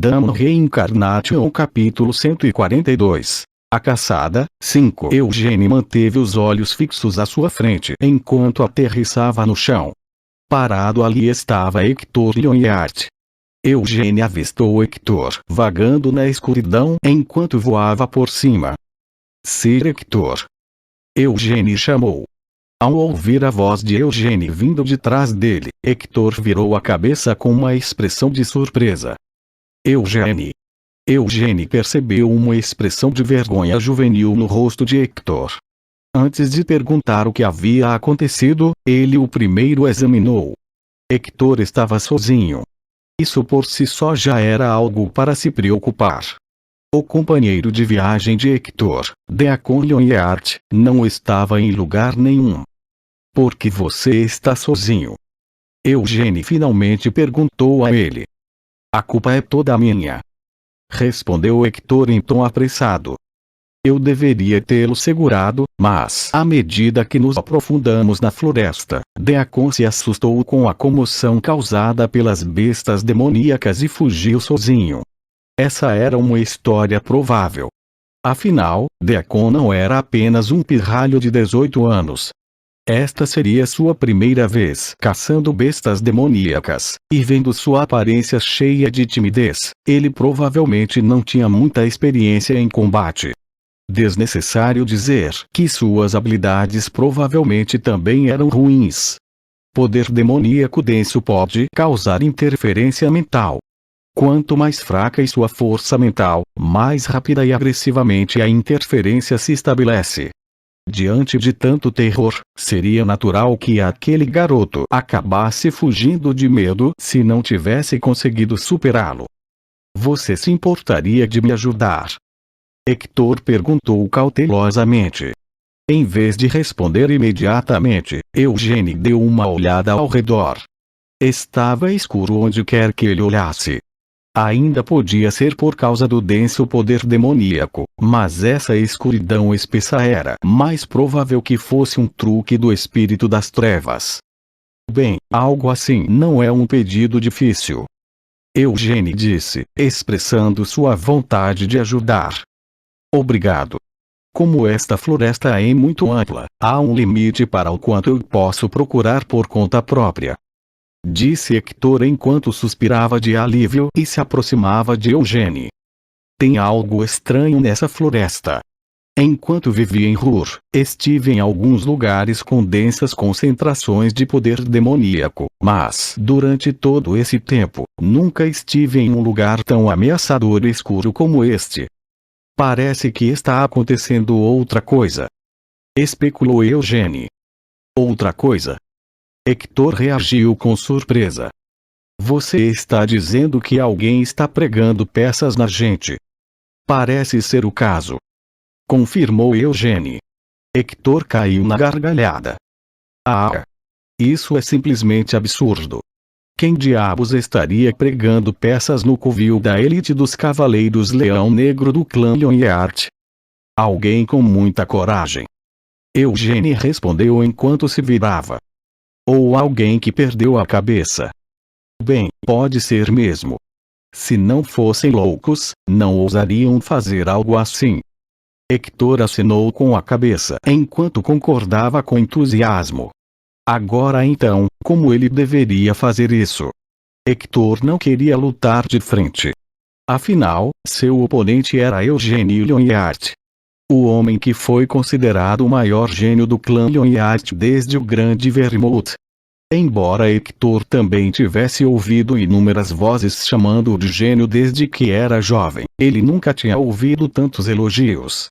Gundam Reincarnation capítulo 142. A caçada. 5. Eugênie manteve os olhos fixos à sua frente enquanto aterrissava no chão. Parado ali estava Hector Lyonheart. Eugênie avistou Hector vagando na escuridão enquanto voava por cima. Sir Hector! Eugênie chamou. Ao ouvir a voz de Eugênie vindo de trás dele, Hector virou a cabeça com uma expressão de surpresa. Eugênie! Eugênie percebeu uma expressão de vergonha juvenil no rosto de Hector. Antes de perguntar o que havia acontecido, ele o primeiro examinou. Hector estava sozinho. Isso por si só já era algo para se preocupar. O companheiro de viagem de Hector, Deacon Lyonheart, não estava em lugar nenhum. Por que você está sozinho? Eugênie finalmente perguntou a ele. A culpa é toda minha. Respondeu Hector em tom apressado. Eu deveria tê-lo segurado, mas à medida que nos aprofundamos na floresta, Deacon se assustou com a comoção causada pelas bestas demoníacas e fugiu sozinho. Essa era uma história provável. Afinal, Deacon não era apenas um pirralho de 18 anos. Esta seria sua primeira vez caçando bestas demoníacas, e vendo sua aparência cheia de timidez, ele provavelmente não tinha muita experiência em combate. Desnecessário dizer que suas habilidades provavelmente também eram ruins. Poder demoníaco denso pode causar interferência mental. Quanto mais fraca é sua força mental, mais rápida e agressivamente a interferência se estabelece. Diante de tanto terror, seria natural que aquele garoto acabasse fugindo de medo se não tivesse conseguido superá-lo. Você se importaria de me ajudar? Hector perguntou cautelosamente. Em vez de responder imediatamente, Eugênie deu uma olhada ao redor. Estava escuro onde quer que ele olhasse. Ainda podia ser por causa do denso poder demoníaco, mas essa escuridão espessa era mais provável que fosse um truque do espírito das trevas. Bem, algo assim não é um pedido difícil. Eugênie disse, expressando sua vontade de ajudar. Obrigado. Como esta floresta é muito ampla, há um limite para o quanto eu posso procurar por conta própria. Disse Hector enquanto suspirava de alívio e se aproximava de Eugênie. Tem algo estranho nessa floresta. Enquanto vivi em Ruhr, estive em alguns lugares com densas concentrações de poder demoníaco, mas durante todo esse tempo, nunca estive em um lugar tão ameaçador e escuro como este. Parece que está acontecendo outra coisa. Especulou Eugênie. Outra coisa? Hector reagiu com surpresa. Você está dizendo que alguém está pregando peças na gente? Parece ser o caso. Confirmou Eugênie. Hector caiu na gargalhada. Ah! Isso é simplesmente absurdo. Quem diabos estaria pregando peças no covil da elite dos Cavaleiros Leão Negro do clã Lyonheart? Alguém com muita coragem. Eugênie respondeu enquanto se virava. Ou alguém que perdeu a cabeça. Bem, pode ser mesmo. Se não fossem loucos, não ousariam fazer algo assim. Hector acenou com a cabeça enquanto concordava com entusiasmo. Agora então, como ele deveria fazer isso? Hector não queria lutar de frente. Afinal, seu oponente era Eugênie Lyonheart. O homem que foi considerado o maior gênio do clã Lyonheart desde o Grande Vermouth. Embora Hector também tivesse ouvido inúmeras vozes chamando-o de gênio desde que era jovem, ele nunca tinha ouvido tantos elogios.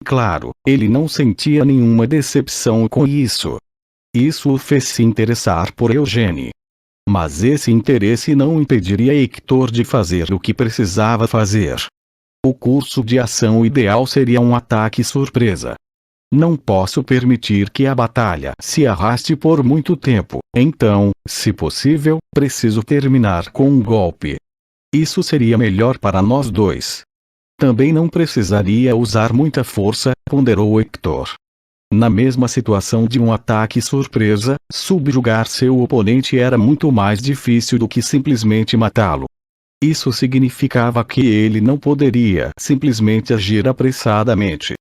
Claro, ele não sentia nenhuma decepção com isso. Isso o fez se interessar por Eugênie. Mas esse interesse não impediria Hector de fazer o que precisava fazer. O curso de ação ideal seria um ataque surpresa. Não posso permitir que a batalha se arraste por muito tempo, então, se possível, preciso terminar com um golpe. Isso seria melhor para nós dois. Também não precisaria usar muita força, ponderou Hector. Na mesma situação de um ataque surpresa, subjugar seu oponente era muito mais difícil do que simplesmente matá-lo. Isso significava que ele não poderia simplesmente agir apressadamente.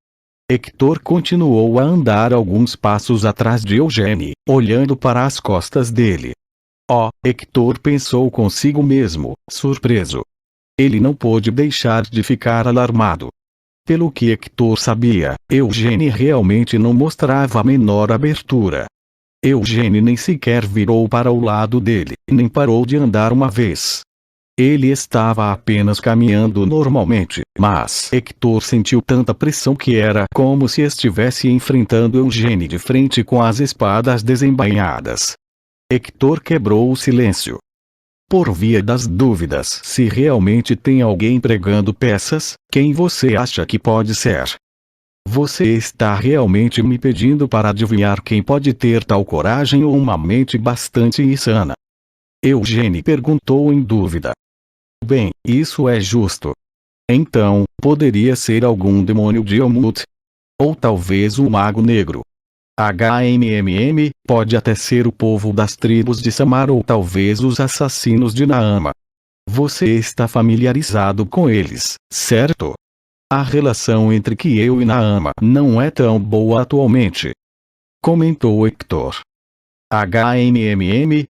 Hector continuou a andar alguns passos atrás de Eugênie, olhando para as costas dele. Oh, Hector pensou consigo mesmo, surpreso. Ele não pôde deixar de ficar alarmado. Pelo que Hector sabia, Eugênie realmente não mostrava a menor abertura. Eugênie nem sequer virou para o lado dele, nem parou de andar uma vez. Ele estava apenas caminhando normalmente, mas Hector sentiu tanta pressão que era como se estivesse enfrentando Eugênie de frente com as espadas desembainhadas. Hector quebrou o silêncio. Por via das dúvidas, se realmente tem alguém pregando peças, quem você acha que pode ser? Você está realmente me pedindo para adivinhar quem pode ter tal coragem ou uma mente bastante insana? Eugênie perguntou em dúvida. Bem, isso é justo. Então, poderia ser algum demônio de Omut? Ou talvez um mago negro. Pode até ser o povo das tribos de Samar ou talvez os assassinos de Naama. Você está familiarizado com eles, certo? A relação entre Kieu e Naama não é tão boa atualmente. Comentou Hector.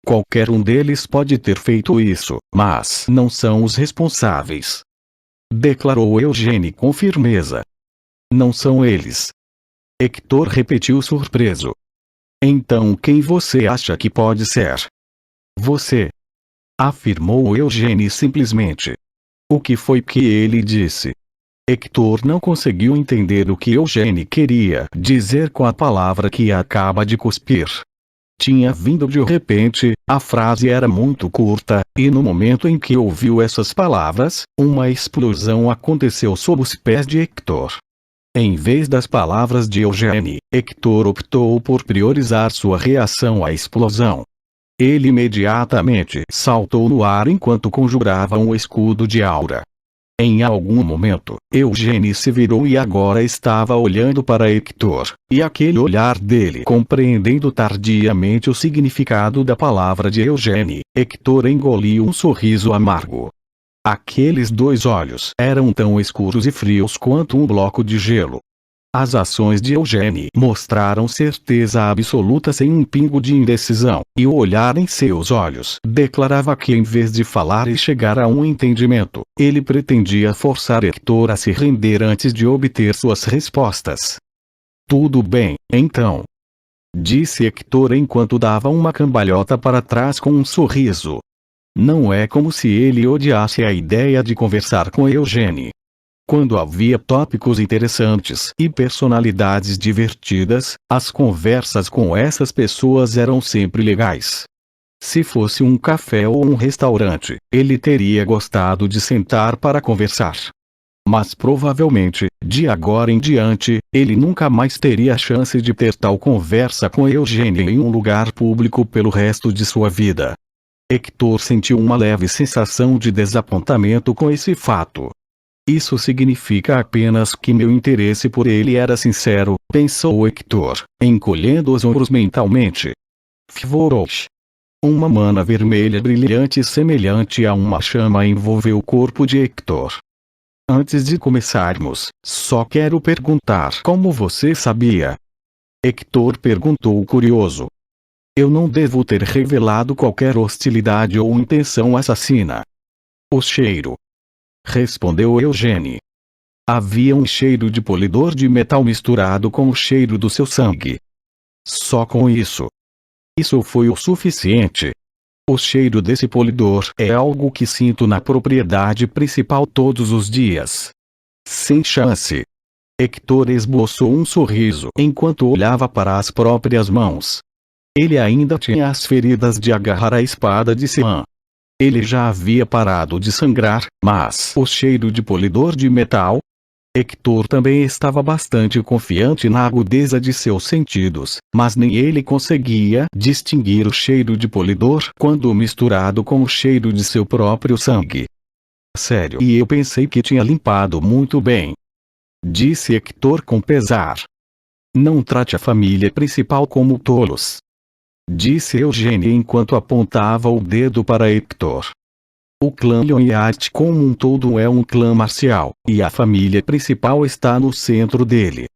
Qualquer um deles pode ter feito isso, mas não são os responsáveis. Declarou Eugênie com firmeza. Não são eles. Hector repetiu surpreso. Então quem você acha que pode ser? Você. Afirmou Eugênie simplesmente. O que foi que ele disse? Hector não conseguiu entender o que Eugênie queria dizer com a palavra que acaba de cuspir. Tinha vindo de repente, a frase era muito curta, e no momento em que ouviu essas palavras, uma explosão aconteceu sob os pés de Hector. Em vez das palavras de Eugênie, Hector optou por priorizar sua reação à explosão. Ele imediatamente saltou no ar enquanto conjurava um escudo de aura. Em algum momento, Eugênie se virou e agora estava olhando para Hector, e aquele olhar dele compreendendo tardiamente o significado da palavra de Eugênie, Hector engoliu um sorriso amargo. Aqueles dois olhos eram tão escuros e frios quanto um bloco de gelo. As ações de Eugênie mostraram certeza absoluta sem um pingo de indecisão, e o olhar em seus olhos declarava que em vez de falar e chegar a um entendimento, ele pretendia forçar Hector a se render antes de obter suas respostas. Tudo bem, então. Disse Hector enquanto dava uma cambalhota para trás com um sorriso. Não é como se ele odiasse a ideia de conversar com Eugênie. Quando havia tópicos interessantes e personalidades divertidas, as conversas com essas pessoas eram sempre legais. Se fosse um café ou um restaurante, ele teria gostado de sentar para conversar. Mas provavelmente, de agora em diante, ele nunca mais teria a chance de ter tal conversa com Eugênie em um lugar público pelo resto de sua vida. Hector sentiu uma leve sensação de desapontamento com esse fato. Isso significa apenas que meu interesse por ele era sincero, pensou Hector, encolhendo os ombros mentalmente. Fvorosh. Uma mana vermelha brilhante semelhante a uma chama envolveu o corpo de Hector. Antes de começarmos, só quero perguntar como você sabia? Hector perguntou curioso. Eu não devo ter revelado qualquer hostilidade ou intenção assassina. O cheiro. Respondeu Eugênie. Havia um cheiro de polidor de metal misturado com o cheiro do seu sangue. Só com isso. Isso foi o suficiente. O cheiro desse polidor é algo que sinto na propriedade principal todos os dias. Sem chance. Hector esboçou um sorriso enquanto olhava para as próprias mãos. Ele ainda tinha as feridas de agarrar a espada de Sian. Ele já havia parado de sangrar, mas o cheiro de polidor de metal? Hector também estava bastante confiante na agudeza de seus sentidos, mas nem ele conseguia distinguir o cheiro de polidor quando misturado com o cheiro de seu próprio sangue. Sério, e eu pensei que tinha limpado muito bem. Disse Hector com pesar. Não trate a família principal como tolos. Disse Eugênie enquanto apontava o dedo para Hector. O clã Lionheart como um todo é um clã marcial, e a família principal está no centro dele.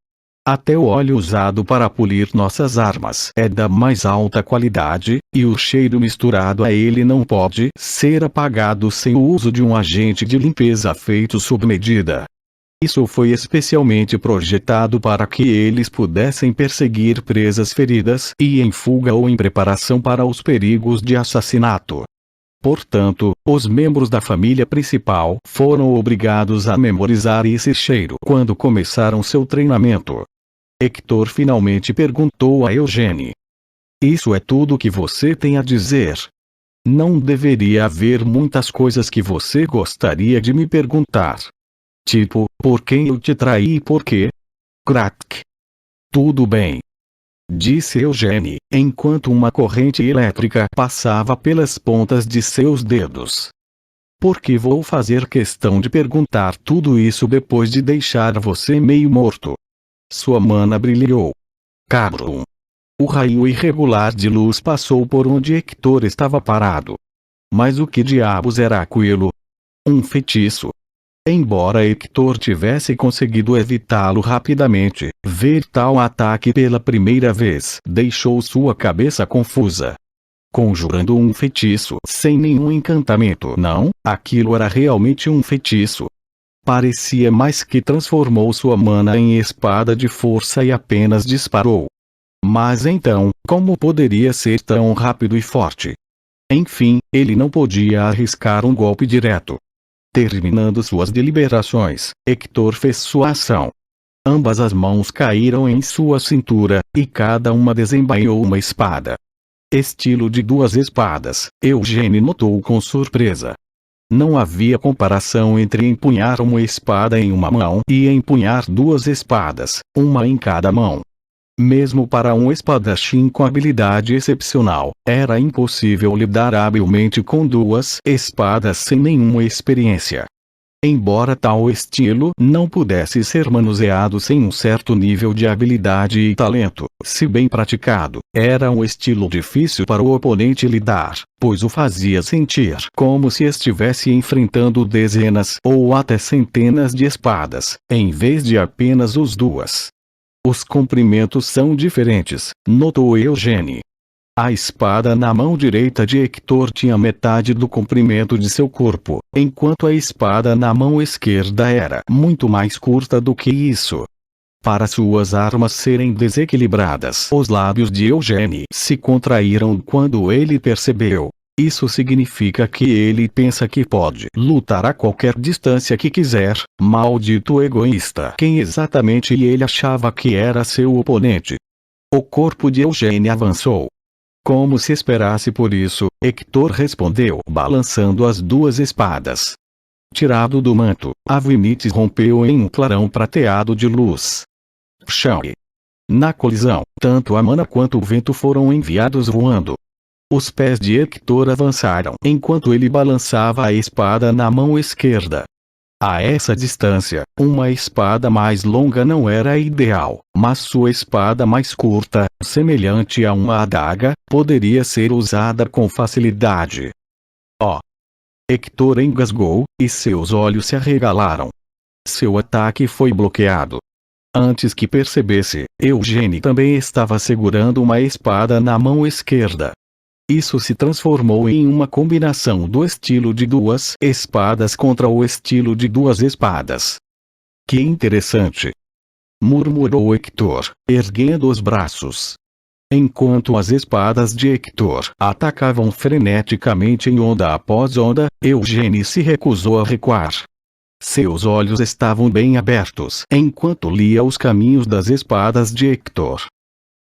Até o óleo usado para polir nossas armas é da mais alta qualidade, e o cheiro misturado a ele não pode ser apagado sem o uso de um agente de limpeza feito sob medida. Isso foi especialmente projetado para que eles pudessem perseguir presas feridas e em fuga ou em preparação para os perigos de assassinato. Portanto, os membros da família principal foram obrigados a memorizar esse cheiro quando começaram seu treinamento. Hector finalmente perguntou a Eugênie. Isso é tudo que você tem a dizer? Não deveria haver muitas coisas que você gostaria de me perguntar. Tipo, por quem eu te traí e por quê? Crack. Tudo bem. Disse Eugênie, enquanto uma corrente elétrica passava pelas pontas de seus dedos. Por que vou fazer questão de perguntar tudo isso depois de deixar você meio morto? Sua mana brilhou. Cabrum. O raio irregular de luz passou por onde Hector estava parado. Mas o que diabos era aquilo? Um feitiço. Embora Hector tivesse conseguido evitá-lo rapidamente, ver tal ataque pela primeira vez deixou sua cabeça confusa. Conjurando um feitiço sem nenhum encantamento. Não, aquilo era realmente um feitiço. Parecia mais que transformou sua mana em espada de força e apenas disparou. Mas então, como poderia ser tão rápido e forte? Enfim, ele não podia arriscar um golpe direto. Terminando suas deliberações, Hector fez sua ação. Ambas as mãos caíram em sua cintura, e cada uma desembainhou uma espada. Estilo de duas espadas, Eugênie notou com surpresa. Não havia comparação entre empunhar uma espada em uma mão e empunhar duas espadas, uma em cada mão. Mesmo para um espadachim com habilidade excepcional, era impossível lidar habilmente com duas espadas sem nenhuma experiência. Embora tal estilo não pudesse ser manuseado sem um certo nível de habilidade e talento, se bem praticado, era um estilo difícil para o oponente lidar, pois o fazia sentir como se estivesse enfrentando dezenas ou até centenas de espadas, em vez de apenas os duas. Os comprimentos são diferentes, notou Eugênie. A espada na mão direita de Hector tinha metade do comprimento de seu corpo, enquanto a espada na mão esquerda era muito mais curta do que isso. Para suas armas serem desequilibradas, os lábios de Eugênie se contraíram quando ele percebeu. Isso significa que ele pensa que pode lutar a qualquer distância que quiser, maldito egoísta. Quem exatamente ele achava que era seu oponente? O corpo de Eugênie avançou. Como se esperasse por isso, Hector respondeu balançando as duas espadas. Tirado do manto, a Vinites rompeu em um clarão prateado de luz. Chão. Na colisão, tanto a mana quanto o vento foram enviados voando. Os pés de Hector avançaram enquanto ele balançava a espada na mão esquerda. A essa distância, uma espada mais longa não era ideal, mas sua espada mais curta, semelhante a uma adaga, poderia ser usada com facilidade. Oh! Hector engasgou, e seus olhos se arregalaram. Seu ataque foi bloqueado. Antes que percebesse, Eugênie também estava segurando uma espada na mão esquerda. Isso se transformou em uma combinação do estilo de duas espadas contra o estilo de duas espadas. Que interessante! Murmurou Hector, erguendo os braços. Enquanto as espadas de Hector atacavam freneticamente em onda após onda, Eugênie se recusou a recuar. Seus olhos estavam bem abertos enquanto lia os caminhos das espadas de Hector.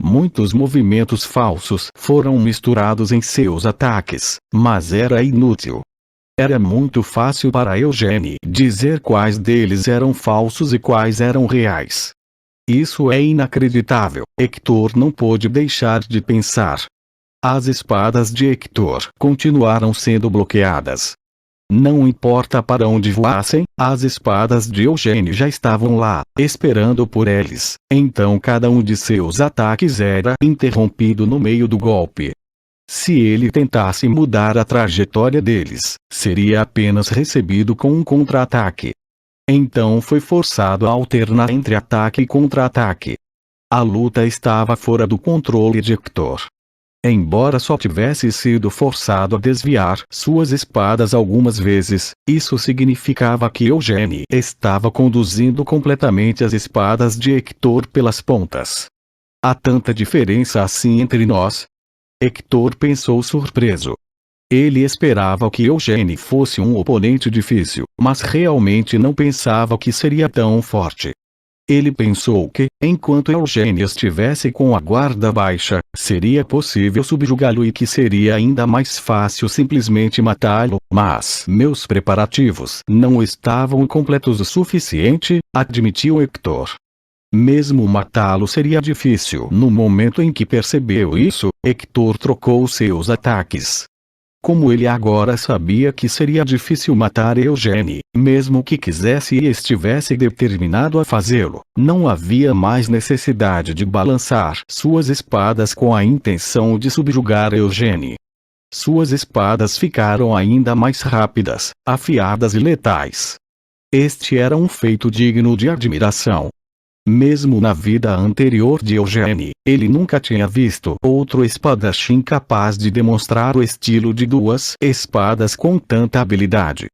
Muitos movimentos falsos foram misturados em seus ataques, mas era inútil. Era muito fácil para Eugênie dizer quais deles eram falsos e quais eram reais. Isso é inacreditável, Hector não pôde deixar de pensar. As espadas de Hector continuaram sendo bloqueadas. Não importa para onde voassem, as espadas de Eugênie já estavam lá, esperando por eles. Então cada um de seus ataques era interrompido no meio do golpe. Se ele tentasse mudar a trajetória deles, seria apenas recebido com um contra-ataque. Então foi forçado a alternar entre ataque e contra-ataque. A luta estava fora do controle de Hector. Embora só tivesse sido forçado a desviar suas espadas algumas vezes, isso significava que Eugênie estava conduzindo completamente as espadas de Hector pelas pontas. Há tanta diferença assim entre nós? Hector pensou surpreso. Ele esperava que Eugênie fosse um oponente difícil, mas realmente não pensava que seria tão forte. Ele pensou que, enquanto Eugênie estivesse com a guarda baixa, seria possível subjugá-lo e que seria ainda mais fácil simplesmente matá-lo, mas meus preparativos não estavam completos o suficiente, admitiu Hector. Mesmo matá-lo seria difícil. No momento em que percebeu isso, Hector trocou seus ataques. Como ele agora sabia que seria difícil matar Eugênie, mesmo que quisesse e estivesse determinado a fazê-lo, não havia mais necessidade de balançar suas espadas com a intenção de subjugar Eugênie. Suas espadas ficaram ainda mais rápidas, afiadas e letais. Este era um feito digno de admiração. Mesmo na vida anterior de Eugênie, ele nunca tinha visto outro espadachim capaz de demonstrar o estilo de duas espadas com tanta habilidade.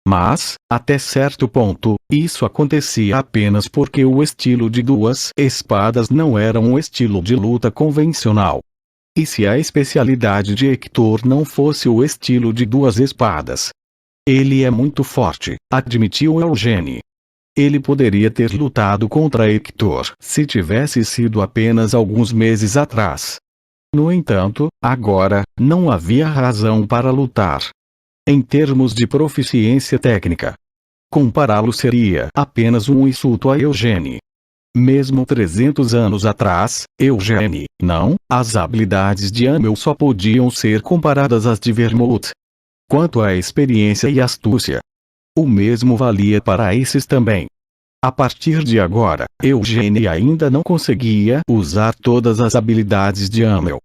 Mas, até certo ponto, isso acontecia apenas porque o estilo de duas espadas não era um estilo de luta convencional. E se a especialidade de Hector não fosse o estilo de duas espadas? Ele é muito forte, admitiu Eugênie. Ele poderia ter lutado contra Hector se tivesse sido apenas alguns meses atrás. No entanto, agora, não havia razão para lutar. Em termos de proficiência técnica, compará-lo seria apenas um insulto a Eugênie. Mesmo 300 anos atrás, Eugênie, não, as habilidades de Amel só podiam ser comparadas às de Vermouth. Quanto à experiência e astúcia, o mesmo valia para esses também. A partir de agora, Eugênie ainda não conseguia usar todas as habilidades de Amel.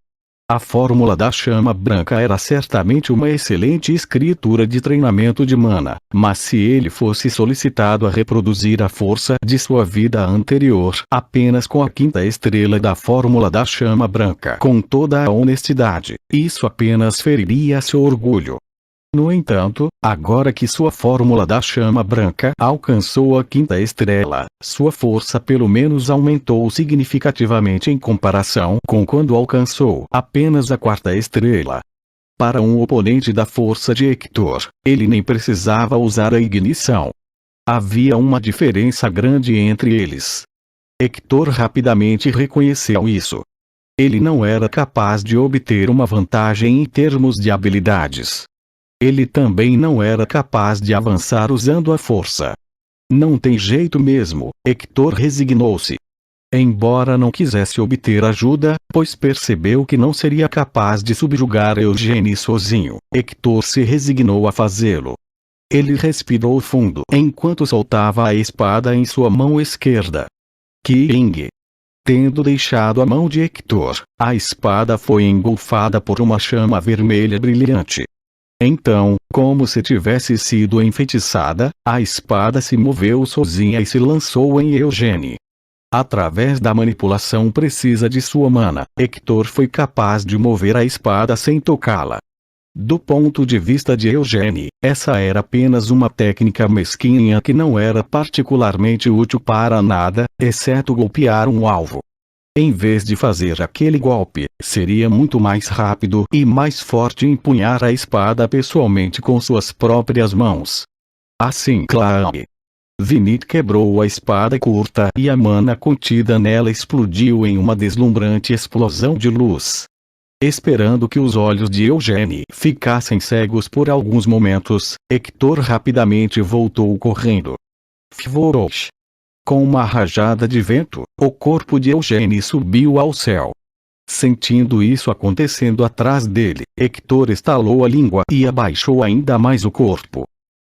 A fórmula da chama branca era certamente uma excelente escritura de treinamento de mana, mas se ele fosse solicitado a reproduzir a força de sua vida anterior apenas com a quinta estrela da fórmula da chama branca com toda a honestidade, isso apenas feriria seu orgulho. No entanto, agora que sua fórmula da chama branca alcançou a quinta estrela, sua força pelo menos aumentou significativamente em comparação com quando alcançou apenas a quarta estrela. Para um oponente da força de Hector, ele nem precisava usar a ignição. Havia uma diferença grande entre eles. Hector rapidamente reconheceu isso. Ele não era capaz de obter uma vantagem em termos de habilidades. Ele também não era capaz de avançar usando a força. Não tem jeito mesmo, Hector resignou-se. Embora não quisesse obter ajuda, pois percebeu que não seria capaz de subjugar Eugênie sozinho, Hector se resignou a fazê-lo. Ele respirou fundo enquanto soltava a espada em sua mão esquerda. King. Tendo deixado a mão de Hector, a espada foi engolfada por uma chama vermelha brilhante. Então, como se tivesse sido enfeitiçada, a espada se moveu sozinha e se lançou em Eugênie. Através da manipulação precisa de sua mana, Hector foi capaz de mover a espada sem tocá-la. Do ponto de vista de Eugênie, essa era apenas uma técnica mesquinha que não era particularmente útil para nada, exceto golpear um alvo. Em vez de fazer aquele golpe, seria muito mais rápido e mais forte empunhar a espada pessoalmente com suas próprias mãos. Assim clame. Vinit quebrou a espada curta e a mana contida nela explodiu em uma deslumbrante explosão de luz. Esperando que os olhos de Eugênie ficassem cegos por alguns momentos, Hector rapidamente voltou correndo. Fvorosh. Com uma rajada de vento, o corpo de Eugênie subiu ao céu. Sentindo isso acontecendo atrás dele, Hector estalou a língua e abaixou ainda mais o corpo.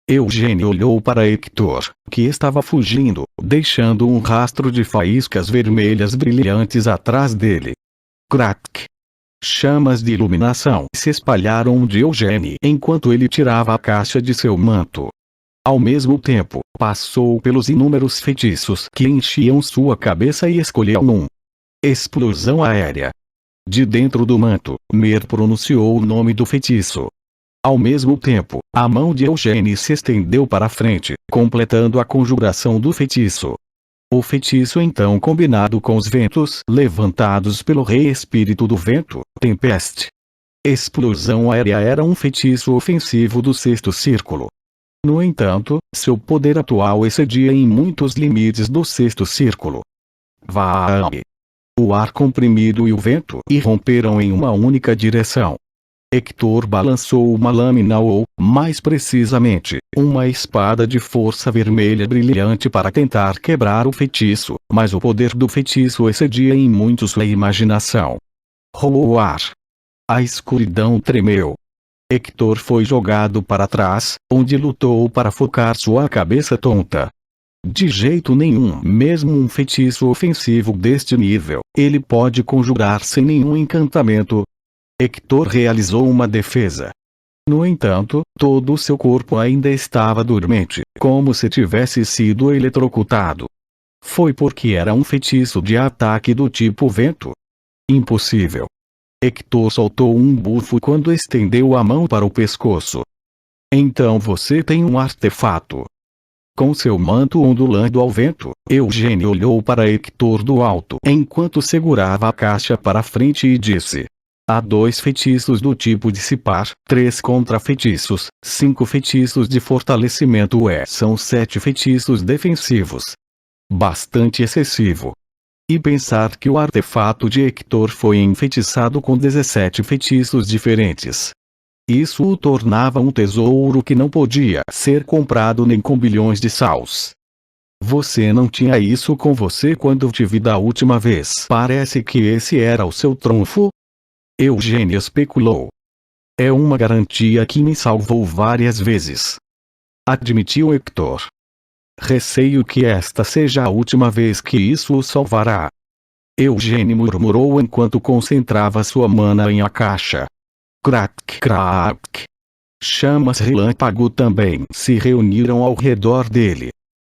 Eugênie olhou para Hector, que estava fugindo, deixando um rastro de faíscas vermelhas brilhantes atrás dele. Crack! Chamas de iluminação se espalharam de Eugênio enquanto ele tirava a caixa de seu manto. Ao mesmo tempo, passou pelos inúmeros feitiços que enchiam sua cabeça e escolheu um. Explosão aérea. De dentro do manto, Mer pronunciou o nome do feitiço. Ao mesmo tempo, a mão de Eugênio se estendeu para a frente, completando a conjuração do feitiço. O feitiço então combinado com os ventos levantados pelo rei espírito do vento, Tempeste. Explosão aérea era um feitiço ofensivo do sexto círculo. No entanto, seu poder atual excedia em muitos limites do sexto círculo. Vaame. O ar comprimido e o vento irromperam em uma única direção. Hector balançou uma lâmina ou, mais precisamente, uma espada de força vermelha brilhante para tentar quebrar o feitiço, mas o poder do feitiço excedia em muito sua imaginação. Roar. A escuridão tremeu. Hector foi jogado para trás, onde lutou para focar sua cabeça tonta. De jeito nenhum, mesmo um feitiço ofensivo deste nível, ele pode conjurar sem nenhum encantamento. Hector realizou uma defesa. No entanto, todo o seu corpo ainda estava dormente, como se tivesse sido eletrocutado. Foi porque era um feitiço de ataque do tipo vento? Impossível. Hector soltou um bufo quando estendeu a mão para o pescoço. Então você tem um artefato. Com seu manto ondulando ao vento, Eugênio olhou para Hector do alto enquanto segurava a caixa para frente e disse: há 2 feitiços do tipo dissipar, 3 contra-feitiços, 5 feitiços de fortalecimento são 7 feitiços defensivos. Bastante excessivo. E pensar que o artefato de Hector foi enfeitiçado com 17 feitiços diferentes. Isso o tornava um tesouro que não podia ser comprado nem com bilhões de saus. Você não tinha isso com você quando te vi da última vez. Parece que esse era o seu trunfo? Eugênio especulou. É uma garantia que me salvou várias vezes. Admitiu Hector. Receio que esta seja a última vez que isso o salvará. Eugênio murmurou enquanto concentrava sua mana em a caixa. Crack crack. Chamas relâmpago também se reuniram ao redor dele.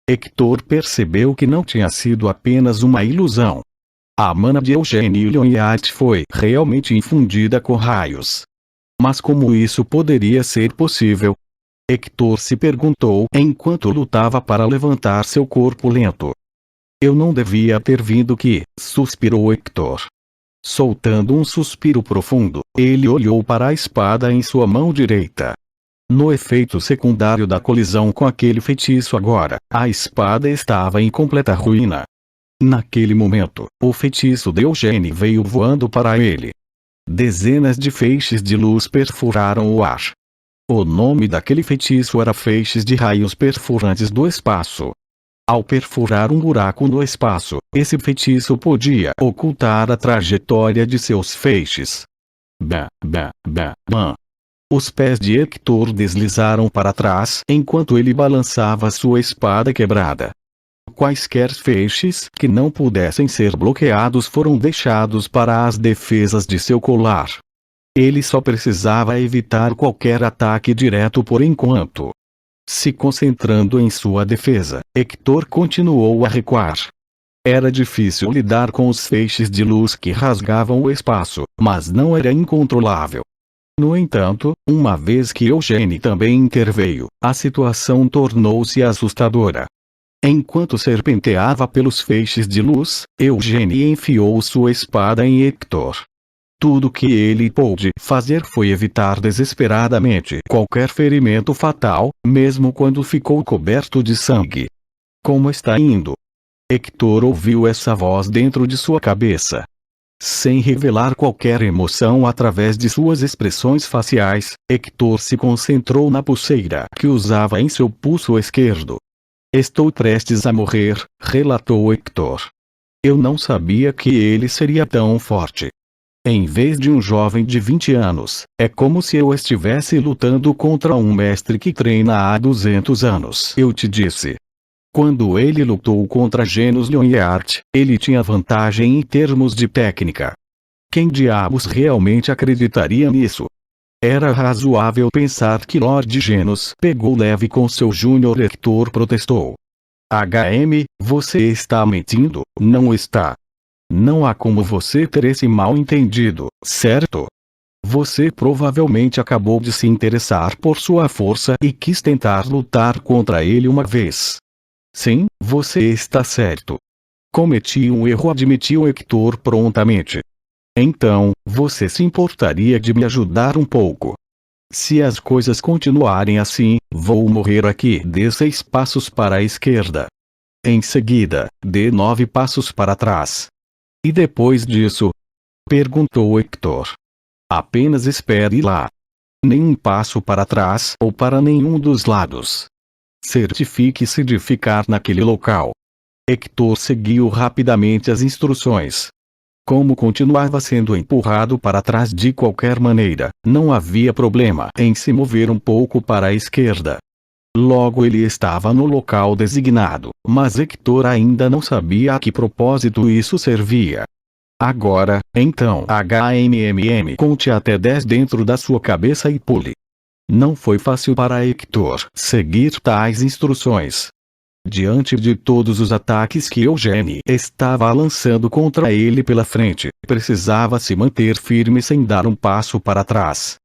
Hector percebeu que não tinha sido apenas uma ilusão. A mana de Eugênio Lyonhat foi realmente infundida com raios. Mas como isso poderia ser possível? Hector se perguntou enquanto lutava para levantar seu corpo lento. Eu não devia ter vindo que, suspirou Hector. Soltando um suspiro profundo, ele olhou para a espada em sua mão direita. No efeito secundário da colisão com aquele feitiço agora, a espada estava em completa ruína. Naquele momento, o feitiço de Eugênio veio voando para ele. Dezenas de feixes de luz perfuraram o ar. O nome daquele feitiço era Feixes de Raios Perfurantes do Espaço. Ao perfurar um buraco no espaço, esse feitiço podia ocultar a trajetória de seus feixes. Bam, bam, bam, bam. Os pés de Hector deslizaram para trás enquanto ele balançava sua espada quebrada. Quaisquer feixes que não pudessem ser bloqueados foram deixados para as defesas de seu colar. Ele só precisava evitar qualquer ataque direto por enquanto. Se concentrando em sua defesa, Hector continuou a recuar. Era difícil lidar com os feixes de luz que rasgavam o espaço, mas não era incontrolável. No entanto, uma vez que Eugênio também interveio, a situação tornou-se assustadora. Enquanto serpenteava pelos feixes de luz, Eugênio enfiou sua espada em Hector. Tudo que ele pôde fazer foi evitar desesperadamente qualquer ferimento fatal, mesmo quando ficou coberto de sangue. Como está indo? Hector ouviu essa voz dentro de sua cabeça. Sem revelar qualquer emoção através de suas expressões faciais, Hector se concentrou na pulseira que usava em seu pulso esquerdo. Estou prestes a morrer, relatou Hector. Eu não sabia que ele seria tão forte. Em vez de um jovem de 20 anos, é como se eu estivesse lutando contra um mestre que treina há 200 anos. Eu te disse. Quando ele lutou contra Genos Lyonheart, ele tinha vantagem em termos de técnica. Quem diabos realmente acreditaria nisso? Era razoável pensar que Lord Genos pegou leve com seu Júnior. Hector protestou. HM, você está mentindo, não está? Não há como você ter esse mal entendido, certo? Você provavelmente acabou de se interessar por sua força e quis tentar lutar contra ele uma vez. Sim, você está certo. Cometi um erro, admitiu Hector prontamente. Então, você se importaria de me ajudar um pouco? Se as coisas continuarem assim, vou morrer aqui. Dê 6 passos para a esquerda. Em seguida, dê 9 passos para trás. E depois disso? Perguntou Hector. Apenas espere lá. Nenhum passo para trás ou para nenhum dos lados. Certifique-se de ficar naquele local. Hector seguiu rapidamente as instruções. Como continuava sendo empurrado para trás de qualquer maneira, não havia problema em se mover um pouco para a esquerda. Logo ele estava no local designado, mas Hector ainda não sabia a que propósito isso servia. Agora, então, conte até 10 dentro da sua cabeça e pule. Não foi fácil para Hector seguir tais instruções. Diante de todos os ataques que Eugênie estava lançando contra ele pela frente, precisava se manter firme sem dar um passo para trás.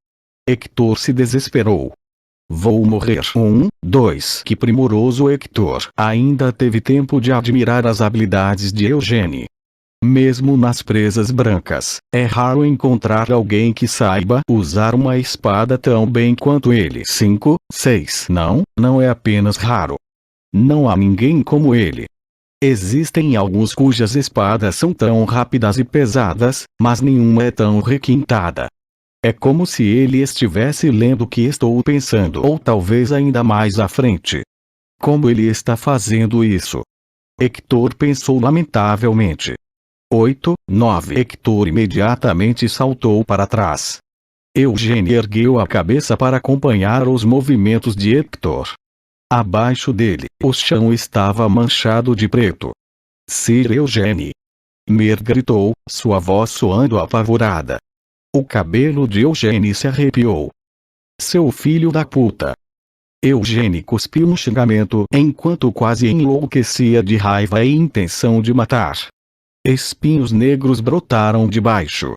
Hector se desesperou. Vou morrer. 2. Que primoroso! Hector ainda teve tempo de admirar as habilidades de Eugênie. Mesmo nas presas brancas, é raro encontrar alguém que saiba usar uma espada tão bem quanto ele. 5, 6. Não é apenas raro. Não há ninguém como ele. Existem alguns cujas espadas são tão rápidas e pesadas, mas nenhuma é tão requintada. É como se ele estivesse lendo o que estou pensando, ou talvez ainda mais à frente. Como ele está fazendo isso? Hector pensou lamentavelmente. 8, 9. Hector imediatamente saltou para trás. Eugênie ergueu a cabeça para acompanhar os movimentos de Hector. Abaixo dele, o chão estava manchado de preto. Sir Eugênie! Mer gritou, sua voz soando apavorada. O cabelo de Eugênie se arrepiou. Seu filho da puta! Eugênie cuspiu um xingamento enquanto quase enlouquecia de raiva e intenção de matar. Espinhos negros brotaram de baixo.